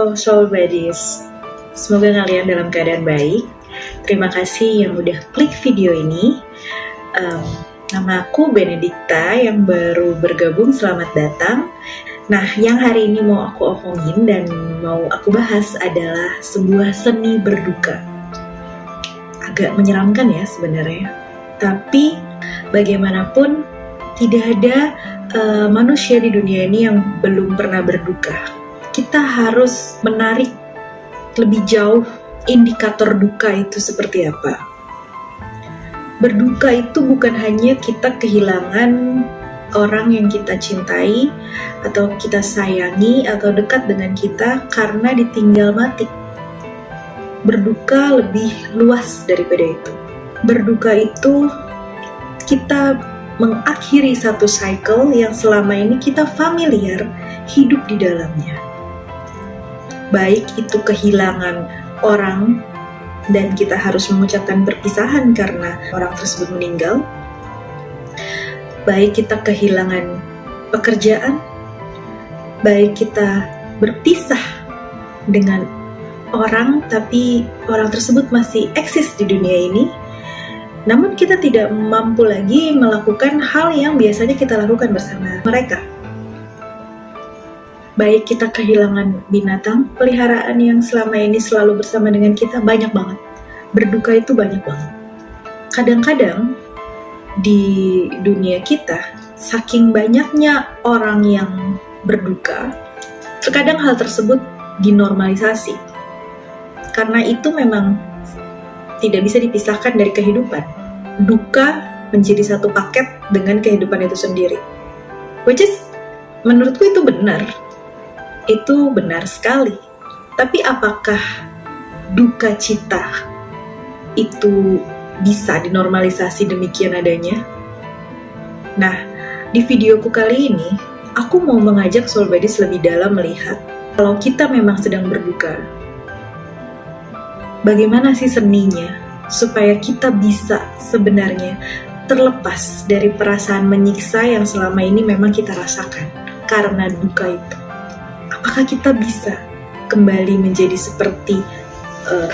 Halo Soul Buddies, semoga kalian dalam keadaan baik. Terima kasih yang udah klik video ini. Nama aku Benedikta yang baru bergabung, selamat datang. Nah, yang hari ini mau aku omongin dan mau aku bahas adalah sebuah seni berduka. Agak menyeramkan ya sebenarnya, tapi bagaimanapun tidak ada manusia di dunia ini yang belum pernah berduka. Kita harus menarik lebih jauh indikator duka itu seperti apa. Berduka itu bukan hanya kita kehilangan orang yang kita cintai atau kita sayangi atau dekat dengan kita karena ditinggal mati. Berduka lebih luas daripada itu. Berduka itu kita mengakhiri satu cycle yang selama ini kita familiar hidup di dalamnya. Baik itu kehilangan orang dan kita harus mengucapkan perpisahan karena orang tersebut meninggal. Baik kita kehilangan pekerjaan, baik kita berpisah dengan orang tapi orang tersebut masih eksis di dunia ini, namun kita tidak mampu lagi melakukan hal yang biasanya kita lakukan bersama mereka. Baik kita kehilangan binatang peliharaan yang selama ini selalu bersama dengan kita, banyak banget. Berduka itu banyak banget. Kadang-kadang di dunia kita, saking banyaknya orang yang berduka, terkadang hal tersebut dinormalisasi. Karena itu memang tidak bisa dipisahkan dari kehidupan. Duka menjadi satu paket dengan kehidupan itu sendiri. Which is, menurutku itu benar. Itu benar sekali. Tapi apakah duka cita itu bisa dinormalisasi demikian adanya? Nah, di videoku kali ini, aku mau mengajak Soul Buddies lebih dalam melihat kalau kita memang sedang berduka, bagaimana sih seninya supaya kita bisa sebenarnya terlepas dari perasaan menyiksa yang selama ini memang kita rasakan karena duka itu. Apakah kita bisa kembali menjadi seperti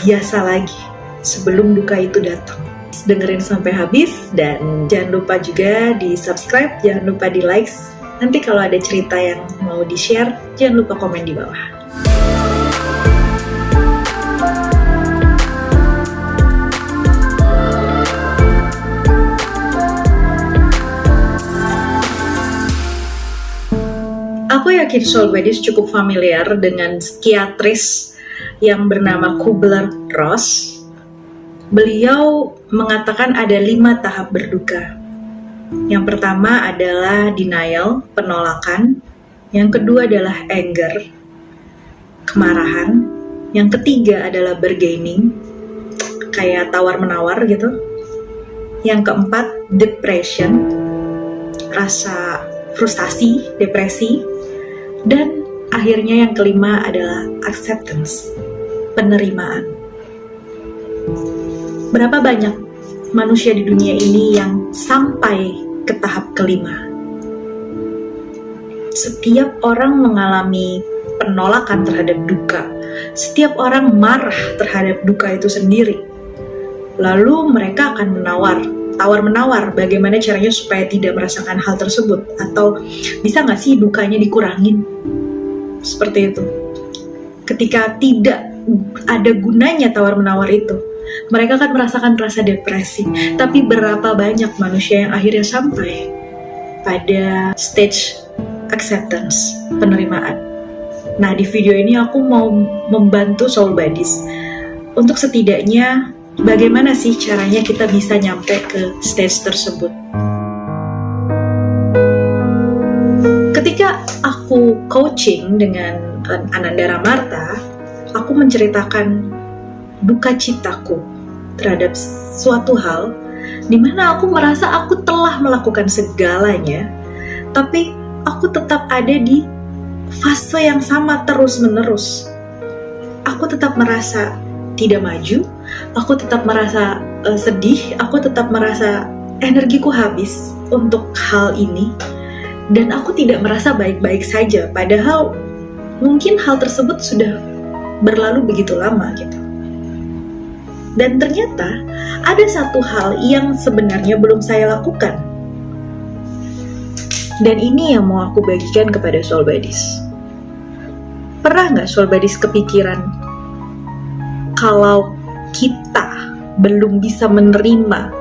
biasa lagi sebelum duka itu datang? Dengerin sampai habis dan jangan lupa juga di subscribe, jangan lupa di likes. Nanti kalau ada cerita yang mau di share, jangan lupa komen di bawah. Aku yakin Soul Buddies cukup familiar dengan psikiatris yang bernama Kubler-Ross. Beliau mengatakan ada 5 tahap berduka. Yang pertama adalah denial, penolakan. Yang kedua adalah anger, kemarahan. Yang ketiga adalah bargaining, kayak tawar-menawar gitu. Yang keempat, depression, rasa frustasi, depresi. Dan akhirnya yang kelima adalah acceptance, penerimaan. Berapa banyak manusia di dunia ini yang sampai ke tahap kelima? Setiap orang mengalami penolakan terhadap duka. Setiap orang marah terhadap duka itu sendiri. Lalu mereka akan tawar-menawar bagaimana caranya supaya tidak merasakan hal tersebut, atau bisa nggak sih dukanya dikurangin, seperti itu. Ketika tidak ada gunanya tawar-menawar itu, mereka akan merasakan rasa depresi. Tapi berapa banyak manusia yang akhirnya sampai pada stage acceptance, penerimaan. Nah, di video ini aku mau membantu Soul Buddies untuk setidaknya bagaimana sih caranya kita bisa nyampe ke stage tersebut. Ketika aku coaching dengan Ananda Ramarta, aku menceritakan duka citaku terhadap suatu hal di mana aku merasa aku telah melakukan segalanya, tapi aku tetap ada di fase yang sama terus-menerus. Aku tetap merasa tidak maju, aku tetap merasa sedih, aku tetap merasa energiku habis untuk hal ini, dan aku tidak merasa baik-baik saja, padahal mungkin hal tersebut sudah berlalu begitu lama gitu. Dan ternyata ada satu hal yang sebenarnya belum saya lakukan. Dan ini yang mau aku bagikan kepada Soul Buddies. Pernah nggak Soul Buddies kepikiran kalau kita belum bisa menerima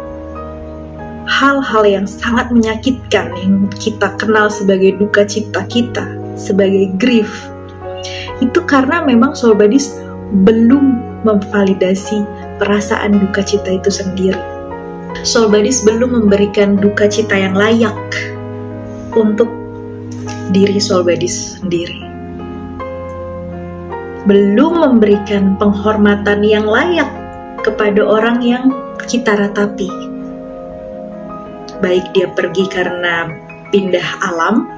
hal-hal yang sangat menyakitkan yang kita kenal sebagai duka cita kita, sebagai grief, itu karena memang Soul Buddies belum memvalidasi perasaan duka cita itu sendiri. Soul Buddies belum memberikan duka cita yang layak untuk diri Soul Buddies sendiri. Belum memberikan penghormatan yang layak kepada orang yang kita ratapi. Baik dia pergi karena pindah alam,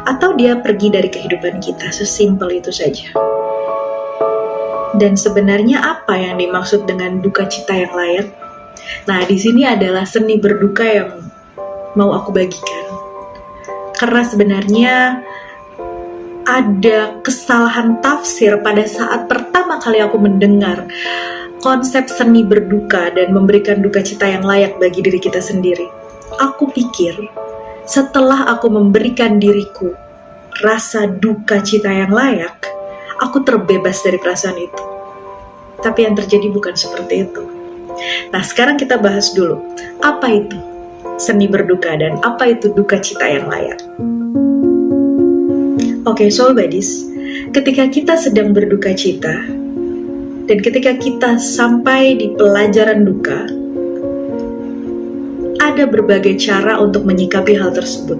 atau dia pergi dari kehidupan kita, sesimpel itu saja. Dan sebenarnya apa yang dimaksud dengan duka cita yang layak? Nah, di sini adalah seni berduka yang mau aku bagikan. Karena sebenarnya ada kesalahan tafsir pada saat pertama kali aku mendengar konsep seni berduka dan memberikan duka cita yang layak bagi diri kita sendiri. Aku pikir setelah aku memberikan diriku rasa duka cita yang layak, aku terbebas dari perasaan itu. Tapi yang terjadi bukan seperti itu. Nah, sekarang kita bahas dulu, apa itu seni berduka dan apa itu duka cita yang layak. Oke, Soul Buddies, ketika kita sedang berduka cita dan ketika kita sampai di pelajaran duka, ada berbagai cara untuk menyikapi hal tersebut.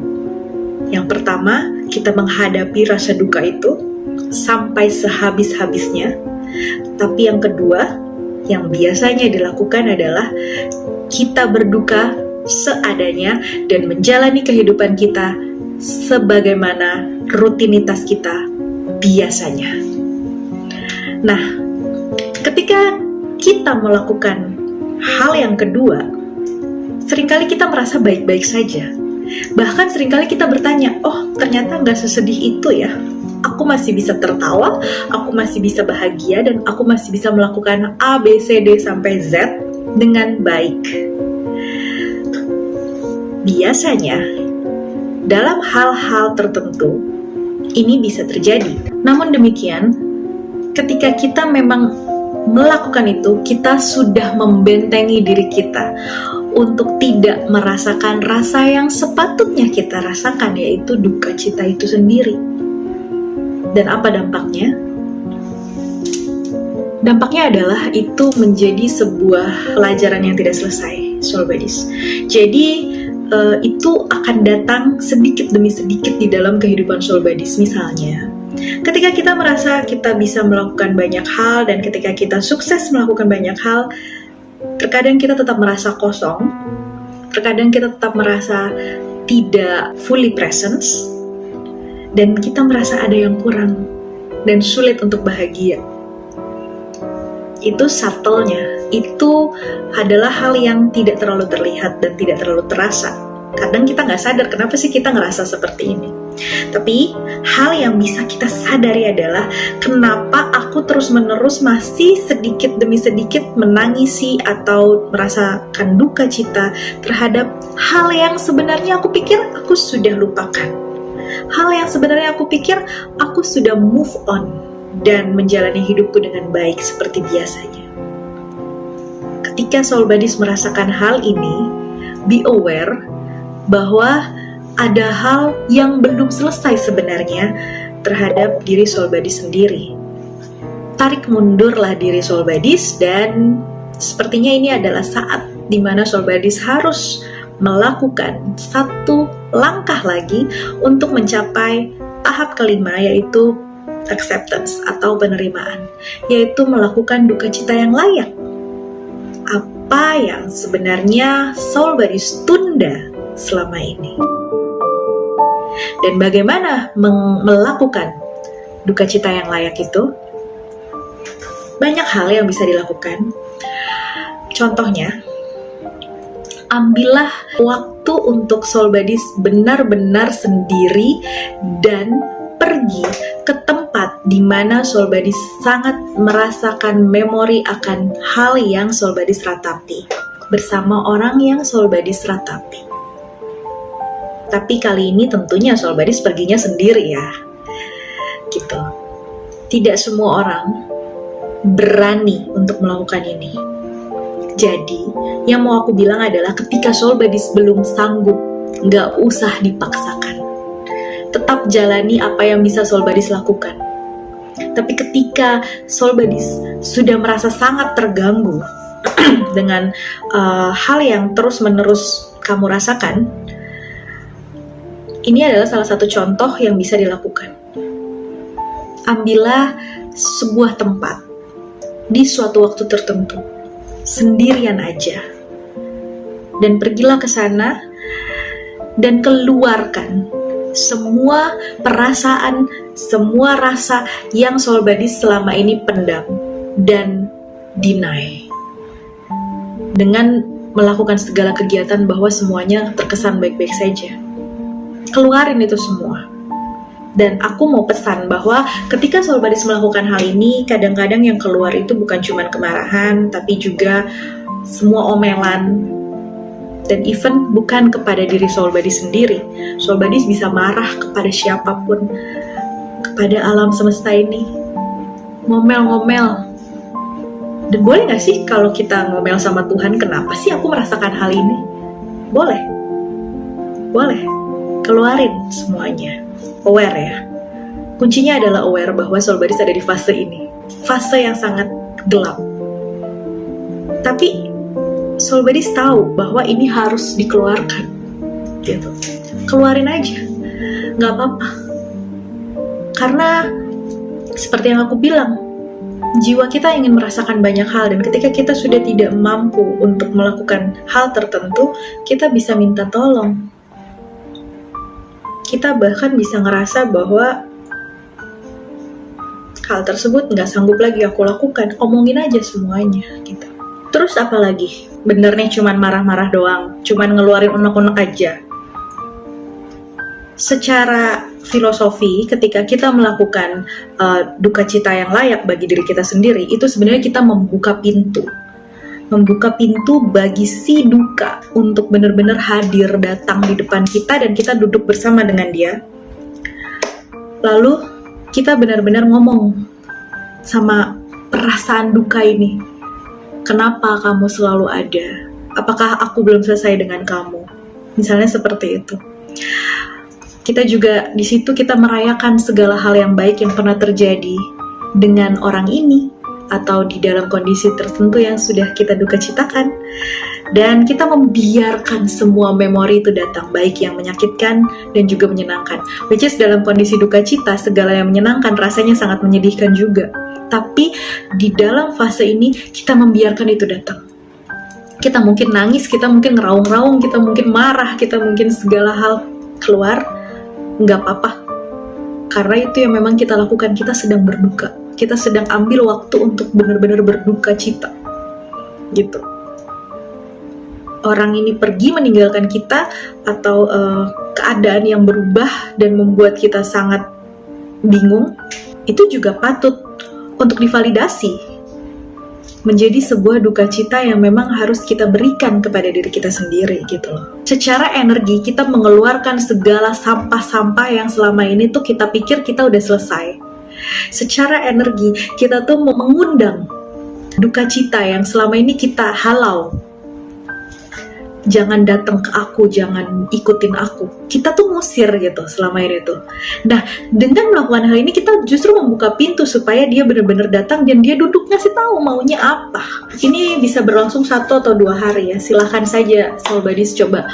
Yang pertama, kita menghadapi rasa duka itu sampai sehabis-habisnya. Tapi yang kedua, yang biasanya dilakukan adalah kita berduka seadanya dan menjalani kehidupan kita sebagaimana rutinitas kita biasanya. Nah, ketika kita melakukan hal yang kedua, seringkali kita merasa baik-baik saja. Bahkan seringkali kita bertanya, oh ternyata nggak sesedih itu ya. Aku masih bisa tertawa, aku masih bisa bahagia, dan aku masih bisa melakukan A, B, C, D, sampai Z dengan baik. Biasanya, dalam hal-hal tertentu, ini bisa terjadi. Namun demikian, ketika kita memang melakukan itu, kita sudah membentengi diri kita untuk tidak merasakan rasa yang sepatutnya kita rasakan, yaitu duka cita itu sendiri. Dan apa dampaknya? Dampaknya adalah itu menjadi sebuah pelajaran yang tidak selesai, Soul Buddies. Jadi itu akan datang sedikit demi sedikit di dalam kehidupan Soul Buddies. Misalnya, ketika kita merasa kita bisa melakukan banyak hal dan ketika kita sukses melakukan banyak hal, terkadang kita tetap merasa kosong, terkadang kita tetap merasa tidak fully presence, dan kita merasa ada yang kurang dan sulit untuk bahagia. Itu subtle-nya, itu adalah hal yang tidak terlalu terlihat dan tidak terlalu terasa. Kadang kita nggak sadar kenapa sih kita ngerasa seperti ini. Tapi hal yang bisa kita sadari adalah kenapa aku terus-menerus masih sedikit demi sedikit menangisi atau merasakan duka cita terhadap hal yang sebenarnya aku pikir aku sudah lupakan. Hal yang sebenarnya aku pikir aku sudah move on dan menjalani hidupku dengan baik seperti biasanya. Ketika Soul Buddies merasakan hal ini, be aware bahwa ada hal yang belum selesai sebenarnya terhadap diri Soul Buddies sendiri. Tarik mundurlah diri Soul Buddies, dan sepertinya ini adalah saat di mana Soul Buddies harus melakukan satu langkah lagi untuk mencapai tahap kelima, yaitu acceptance atau penerimaan, yaitu melakukan duka cita yang layak. Apa yang sebenarnya Soul Buddies tunda selama ini, dan bagaimana melakukan duka cita yang layak itu? Banyak hal yang bisa dilakukan. Contohnya, ambillah waktu untuk Soul Buddies benar-benar sendiri dan pergi ke tempat di mana soul buddies sangat merasakan memori akan hal yang soul buddies ratapi bersama orang yang soul buddies ratapi. Tapi kali ini tentunya soul buddies perginya sendiri ya, gitu. Tidak semua orang berani untuk melakukan ini. Jadi, yang mau aku bilang adalah ketika soul buddies belum sanggup, gak usah dipaksakan. Tetap jalani apa yang bisa soul buddies lakukan. Tapi ketika soul buddies sudah merasa sangat terganggu dengan hal yang terus-menerus kamu rasakan, ini adalah salah satu contoh yang bisa dilakukan. Ambillah sebuah tempat di suatu waktu tertentu, sendirian aja, dan pergilah ke sana dan keluarkan semua perasaan, semua rasa yang soul buddies selama ini pendam dan deny, dengan melakukan segala kegiatan bahwa semuanya terkesan baik-baik saja. Keluarin itu semua. Dan aku mau pesan bahwa ketika soul buddies melakukan hal ini, kadang-kadang yang keluar itu bukan cuma kemarahan, tapi juga semua omelan. Dan even bukan kepada diri soul buddies sendiri. Soul buddies bisa marah kepada siapapun, kepada alam semesta ini. Ngomel-ngomel. Dan boleh gak sih kalau kita ngomel sama Tuhan, kenapa sih aku merasakan hal ini? Boleh. Boleh. Keluarin semuanya. Aware ya. Kuncinya adalah aware bahwa soul buddies ada di fase ini. Fase yang sangat gelap. Tapi soul buddies tahu bahwa ini harus dikeluarkan. Gitu. Keluarin aja. Gak apa-apa. Karena seperti yang aku bilang, jiwa kita ingin merasakan banyak hal, dan ketika kita sudah tidak mampu untuk melakukan hal tertentu, kita bisa minta tolong. Kita bahkan bisa ngerasa bahwa hal tersebut nggak sanggup lagi aku lakukan, omongin aja semuanya gitu. Terus apa lagi? Bener nih cuman marah-marah doang, cuman ngeluarin unek-unek aja. Secara filosofi, ketika kita melakukan duka cita yang layak bagi diri kita sendiri, itu sebenarnya kita membuka pintu bagi si duka untuk benar-benar hadir, datang di depan kita, dan kita duduk bersama dengan dia. Lalu kita benar-benar ngomong sama perasaan duka ini. Kenapa kamu selalu ada? Apakah aku belum selesai dengan kamu? Misalnya seperti itu. Kita juga di situ kita merayakan segala hal yang baik yang pernah terjadi dengan orang ini, atau di dalam kondisi tertentu yang sudah kita duka citakan, dan kita membiarkan semua memori itu datang, baik yang menyakitkan dan juga menyenangkan. Which is dalam kondisi duka cita, segala yang menyenangkan rasanya sangat menyedihkan juga. Tapi di dalam fase ini kita membiarkan itu datang. Kita mungkin nangis, kita mungkin ngeraung-raung, kita mungkin marah, kita mungkin segala hal keluar, nggak apa-apa. Karena itu yang memang kita lakukan, kita sedang berduka. Kita sedang ambil waktu untuk benar-benar berduka cita. Gitu. Orang ini pergi meninggalkan kita, atau keadaan yang berubah dan membuat kita sangat bingung, itu juga patut untuk divalidasi. Menjadi sebuah duka cita yang memang harus kita berikan kepada diri kita sendiri gitu loh. Secara energi kita mengeluarkan segala sampah-sampah yang selama ini tuh kita pikir kita udah selesai. Secara energi kita tuh mau mengundang duka cita yang selama ini kita halau. Jangan datang ke aku, jangan ikutin aku. Kita tuh ngusir gitu selama ini tuh. Nah, dengan melakukan hal ini kita justru membuka pintu supaya dia benar-benar datang dan dia duduk ngasih tahu maunya apa. Ini bisa berlangsung 1 atau 2 hari ya. Silahkan saja soul buddies coba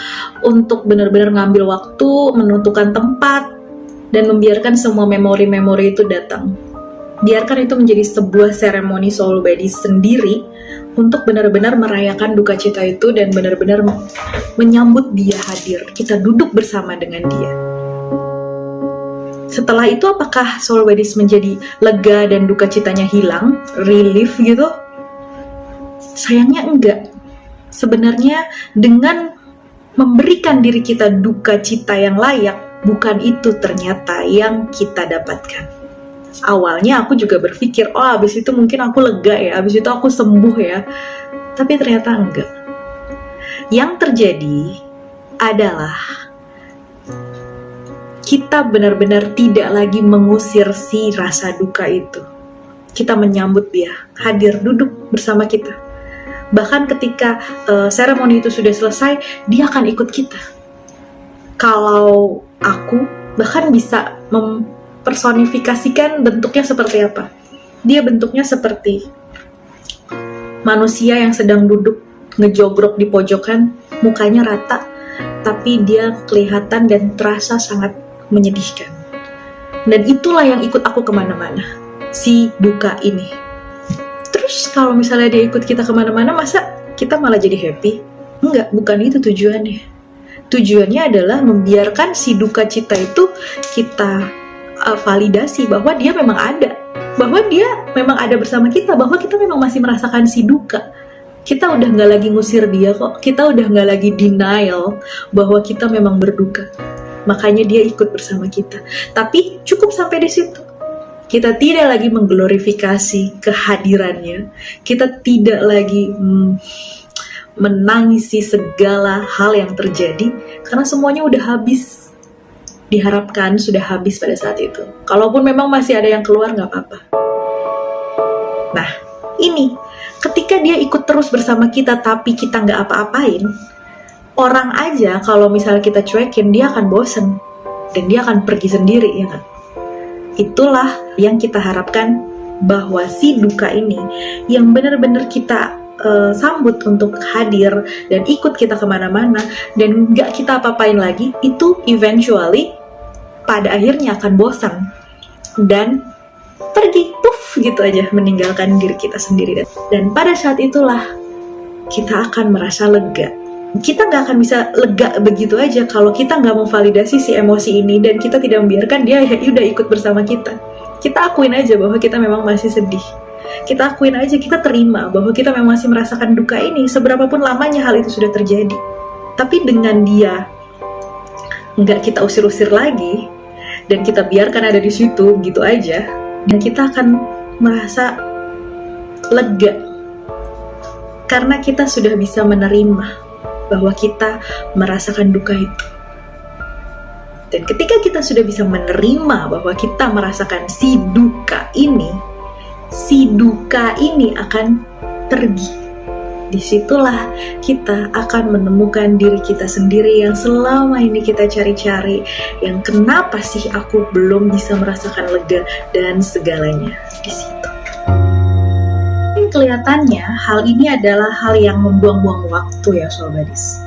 untuk benar-benar ngambil waktu, menentukan tempat, dan membiarkan semua memori-memori itu datang. Biarkan itu menjadi sebuah seremoni soul buddies sendiri untuk benar-benar merayakan duka cita itu dan benar-benar menyambut dia hadir. Kita duduk bersama dengan dia. Setelah itu apakah soul buddies menjadi lega dan duka citanya hilang? Relief gitu? Sayangnya enggak. Sebenarnya dengan memberikan diri kita duka cita yang layak, bukan itu ternyata yang kita dapatkan. Awalnya aku juga berpikir, oh abis itu mungkin aku lega ya, abis itu aku sembuh ya. Tapi ternyata enggak. Yang terjadi adalah kita benar-benar tidak lagi mengusir si rasa duka itu. Kita menyambut dia, hadir, duduk bersama kita. Bahkan ketika seremoni itu sudah selesai, dia akan ikut kita. Kalau aku bahkan bisa mempersonifikasikan bentuknya seperti apa. Dia bentuknya seperti manusia yang sedang duduk ngejogrok di pojokan, mukanya rata, tapi dia kelihatan dan terasa sangat menyedihkan. Dan itulah yang ikut aku kemana-mana, si duka ini. Terus kalau misalnya dia ikut kita kemana-mana, masa kita malah jadi happy? Enggak, bukan itu tujuannya. Tujuannya adalah membiarkan si duka cita itu kita validasi bahwa dia memang ada, bahwa dia memang ada bersama kita, bahwa kita memang masih merasakan si duka. Kita udah gak lagi ngusir dia kok, kita udah gak lagi denial bahwa kita memang berduka. Makanya dia ikut bersama kita. Tapi cukup sampai di situ. Kita tidak lagi mengglorifikasi kehadirannya. Kita tidak lagi menangisi segala hal yang terjadi, karena semuanya udah habis. Diharapkan sudah habis pada saat itu. Kalaupun memang masih ada yang keluar, gak apa-apa. Nah, ini ketika dia ikut terus bersama kita tapi kita gak apa-apain, orang aja kalau misalnya kita cuekin, dia akan bosen dan dia akan pergi sendiri, ya kan? Itulah yang kita harapkan, bahwa si duka ini yang benar-benar kita sambut untuk hadir dan ikut kita kemana-mana dan gak kita apa-apain lagi, itu eventually pada akhirnya akan bosan dan pergi, puff gitu aja, meninggalkan diri kita sendiri. Dan pada saat itulah kita akan merasa lega. Kita nggak akan bisa lega begitu aja kalau kita nggak memvalidasi si emosi ini dan kita tidak membiarkan dia udah ikut bersama kita. Kita akuin aja bahwa kita memang masih sedih. Kita akuin aja, kita terima bahwa kita memang masih merasakan duka ini, seberapapun lamanya hal itu sudah terjadi. Tapi dengan dia nggak kita usir-usir lagi dan kita biarkan ada di situ gitu aja, dan kita akan merasa lega karena kita sudah bisa menerima bahwa kita merasakan duka itu. Dan ketika kita sudah bisa menerima bahwa kita merasakan si duka ini akan pergi. Disitulah kita akan menemukan diri kita sendiri yang selama ini kita cari-cari, yang kenapa sih aku belum bisa merasakan lega dan segalanya di situ. Kelihatannya hal ini adalah hal yang membuang-buang waktu ya Soulbuddies.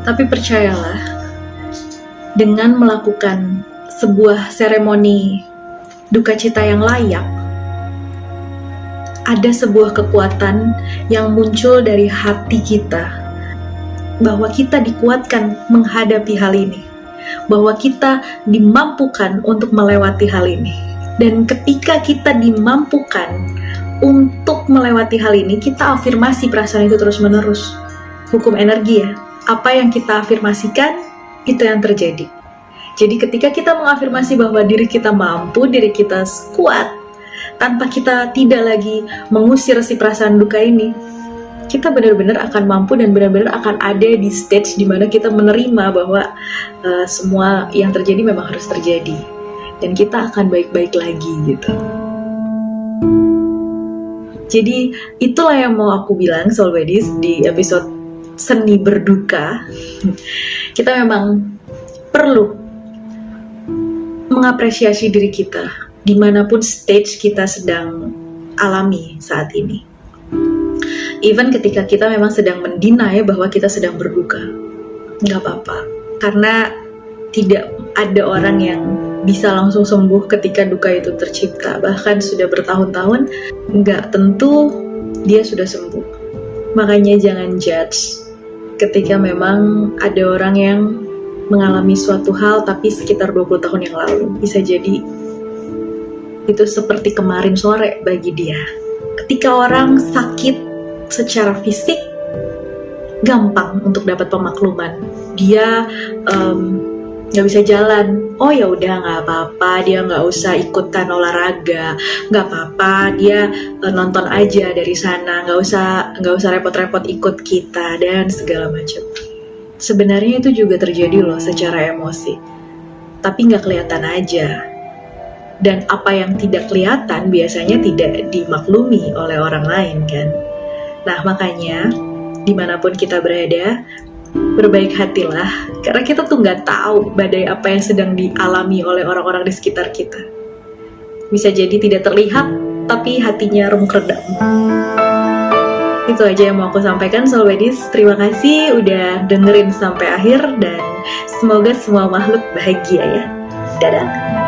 Tapi percayalah, dengan melakukan sebuah seremoni duka cita yang layak, ada sebuah kekuatan yang muncul dari hati kita, bahwa kita dikuatkan menghadapi hal ini, bahwa kita dimampukan untuk melewati hal ini. Dan ketika kita dimampukan untuk melewati hal ini, kita afirmasi perasaan itu terus-menerus. Hukum energi ya, apa yang kita afirmasikan, itu yang terjadi. Jadi ketika kita mengafirmasi bahwa diri kita mampu, diri kita kuat, tanpa kita tidak lagi mengusir si perasaan duka ini, kita benar-benar akan mampu dan benar-benar akan ada di stage dimana kita menerima bahwa semua yang terjadi memang harus terjadi. Dan kita akan baik-baik lagi gitu. Jadi itulah yang mau aku bilang Soulbuddies di episode seni berduka. Kita memang perlu mengapresiasi diri kita dimanapun stage kita sedang alami saat ini. Even ketika kita memang sedang mendinai bahwa kita sedang berduka, nggak apa-apa. Karena tidak ada orang yang bisa langsung sembuh ketika duka itu tercipta. Bahkan sudah bertahun-tahun, nggak tentu dia sudah sembuh. Makanya jangan judge ketika memang ada orang yang mengalami suatu hal tapi sekitar 20 tahun yang lalu. Bisa jadi itu seperti kemarin sore bagi dia. Ketika orang sakit secara fisik, gampang untuk dapat pemakluman. Dia nggak bisa jalan. Oh ya udah, nggak apa-apa, dia nggak usah ikutan olahraga, nggak apa-apa, dia nonton aja dari sana, nggak usah repot-repot ikut kita dan segala macam. Sebenarnya itu juga terjadi loh secara emosi, tapi nggak kelihatan aja. Dan apa yang tidak kelihatan biasanya tidak dimaklumi oleh orang lain kan. Nah makanya dimanapun kita berada, berbaik hatilah, karena kita tuh nggak tahu badai apa yang sedang dialami oleh orang-orang di sekitar kita. Bisa jadi tidak terlihat, tapi hatinya remuk redam. Itu aja yang mau aku sampaikan, Soul Baddies. Terima kasih udah dengerin sampai akhir, dan semoga semua makhluk bahagia ya. Dadah!